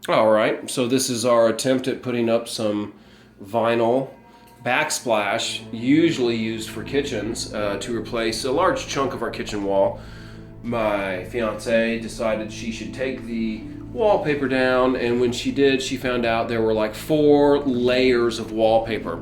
All right, so this is our attempt at putting up some vinyl backsplash, usually used for kitchens, to replace a large chunk of our kitchen wall. My fiance decided she should take the wallpaper down, and when she did, she found out there were like 4 layers of wallpaper.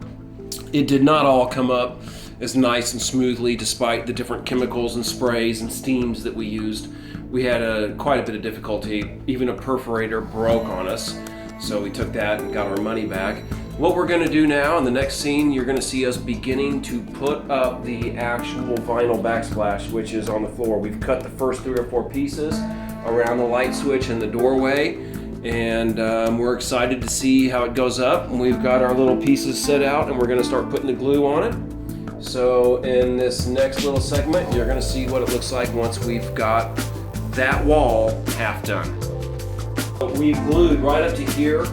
It did not all come up as nice and smoothly despite the different chemicals and sprays and steams that we used. We had quite a bit of difficulty. Even a perforator broke on us, so we took that and got our money back. What we're going to do now in the next scene, you're going to see us beginning to put up the actual vinyl backsplash, which is on the floor. We've cut the first 3 or 4 pieces around the light switch and the doorway, and we're excited to see how it goes up. And we've got our little pieces set out, and we're going to start putting the glue on it. So in this next little segment, you're going to see what it looks like once we've got that wall half done. We've glued right up to here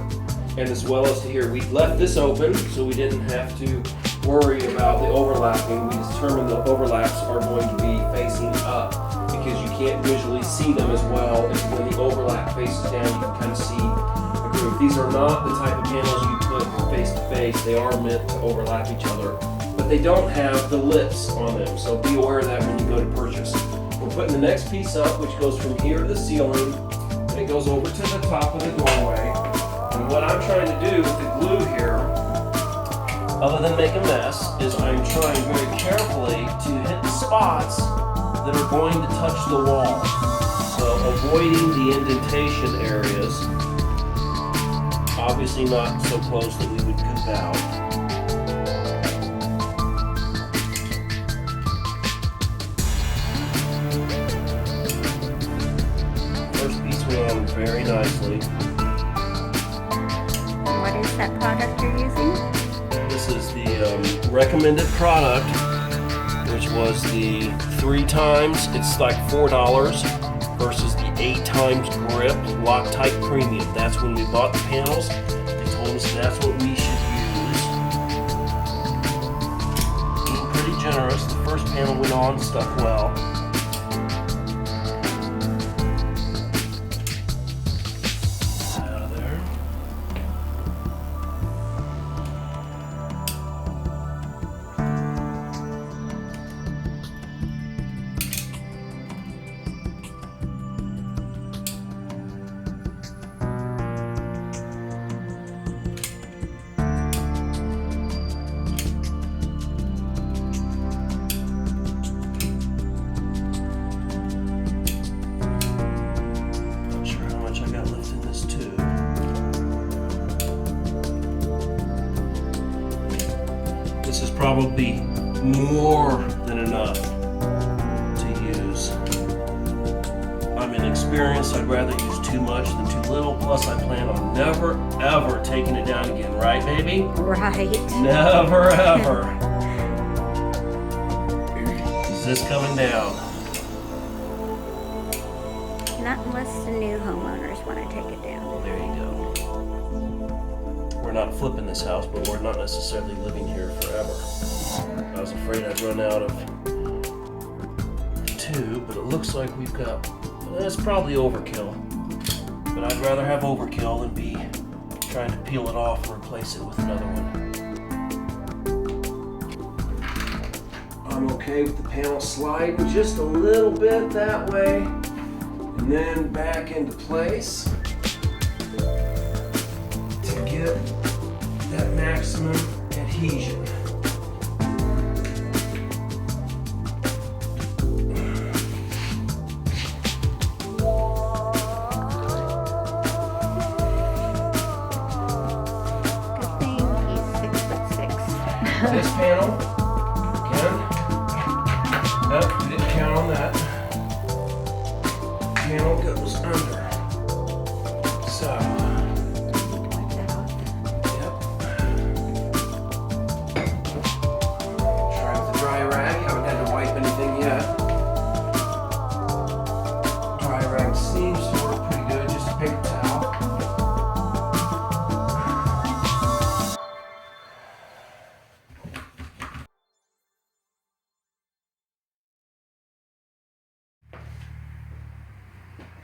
and as well as to here. We left this open so we didn't have to worry about the overlapping. We determined the overlaps are going to be facing up because you can't visually see them as well as when the overlap faces down. You can kind of see the groove. These are not the type of panels you put face to face. They are meant to overlap each other, but they don't have the lips on them, so be aware of that when you go to purchase. We're putting the next piece up, which goes from here to the ceiling, and it goes over to the top of the doorway. And what I'm trying to do with the glue here, other than make a mess, is I'm trying very carefully to hit the spots that are going to touch the wall. So avoiding the indentation areas, obviously not so close that we would cut out. Very nicely. What is that product you're using? This is the recommended product, which was the 3 times. It's like $4 versus the 8 times grip Loctite Premium. That's when we bought the panels. They told us that's what we should use. Being pretty generous. The first panel went on, stuck well. This is probably more than enough to use. I'm inexperienced. I'd rather use too much than too little. Plus, I plan on never, ever taking it down again. Right, baby? Right. Never, ever. Is this coming down? Not unless the new homeowners want to take it down. There you go. We're not flipping this house, but we're not necessarily living here forever. I was afraid I'd run out of 2, but it looks like we've got, that's probably overkill. But I'd rather have overkill than be trying to peel it off and replace it with another one. I'm okay with the panel sliding just a little bit that way, and then back into place to get that maximum adhesion. Good thing he's 6'6". This panel, again, nope, we didn't count on that. Panel goes under. So, Wipe that off. yep. Try with the dry rag. Haven't had to wipe anything yet. Dry rag seems to work pretty good, just a paper towel.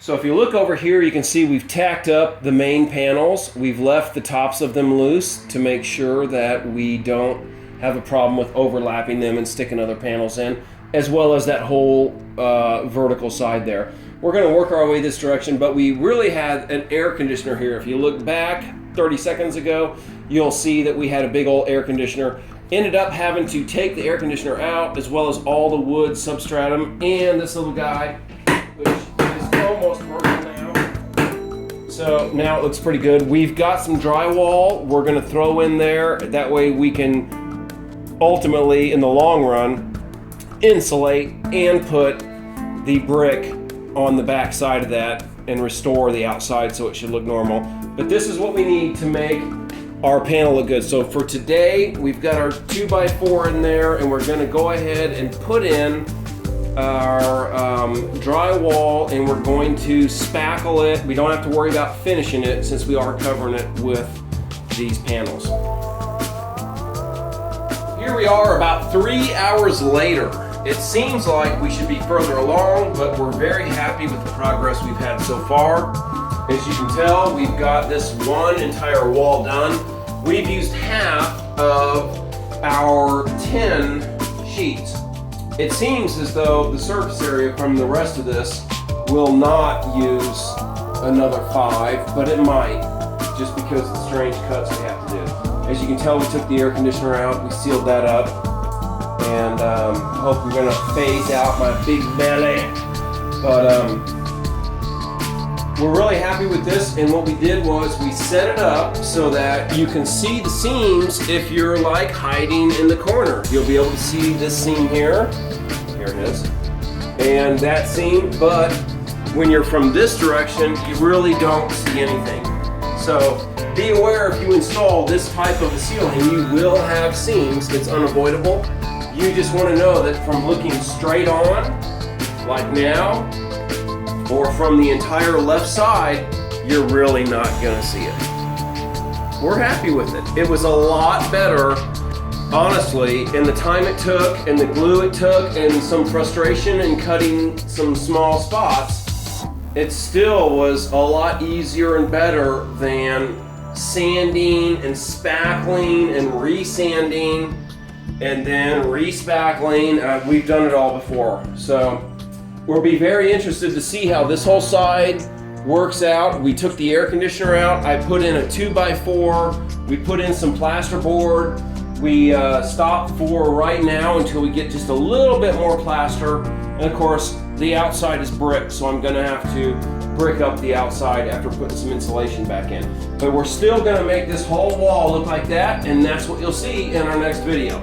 So if you look over here, you can see we've tacked up the main panels. We've left the tops of them loose to make sure that we don't have a problem with overlapping them and sticking other panels in, as well as that whole vertical side there. We're going to work our way this direction, but we really had an air conditioner here. If you look back 30 seconds ago, you'll see that we had a big old air conditioner. Ended up having to take the air conditioner out, as well as all the wood substratum and this little guy, which is almost working now. So now it looks pretty good. We've got some drywall we're going to throw in there. That way we can ultimately, in the long run, insulate and put the brick on the back side of that and restore the outside so it should look normal. But this is what we need to make our panel look good. So for today, we've got our 2x4 in there, and we're going to go ahead and put in our drywall, and we're going to spackle it. We don't have to worry about finishing it since we are covering it with these panels. Here we are about 3 hours later. It seems like we should be further along, but we're very happy with the progress we've had so far. As you can tell, we've got this one entire wall done. We've used half of our 10 sheets. It seems as though the surface area from the rest of this will not use another 5, but it might, just because of the strange cuts we have to do. As you can tell, we took the air conditioner out, we sealed that up, and hope we're gonna phase out my big belly. But we're really happy with this, and what we did was we set it up so that you can see the seams if you're like hiding in the corner. You'll be able to see this seam here. Here it is. And that seam, but when you're from this direction, you really don't see anything. So be aware if you install this type of a ceiling, you will have seams. It's unavoidable. You just want to know that from looking straight on, like now, or from the entire left side, you're really not gonna see it. We're happy with it. It was a lot better, honestly, in the time it took and the glue it took and some frustration in cutting some small spots. It still was a lot easier and better than sanding and spackling and resanding and then respackling. We've done it all before. So we'll be very interested to see how this whole side works out. We took the air conditioner out. I put in a 2x4. We put in some plasterboard. We stopped for right now until we get just a little bit more plaster. And of course, the outside is brick, so I'm gonna have to brick up the outside after putting some insulation back in. But we're still gonna make this whole wall look like that, and that's what you'll see in our next video.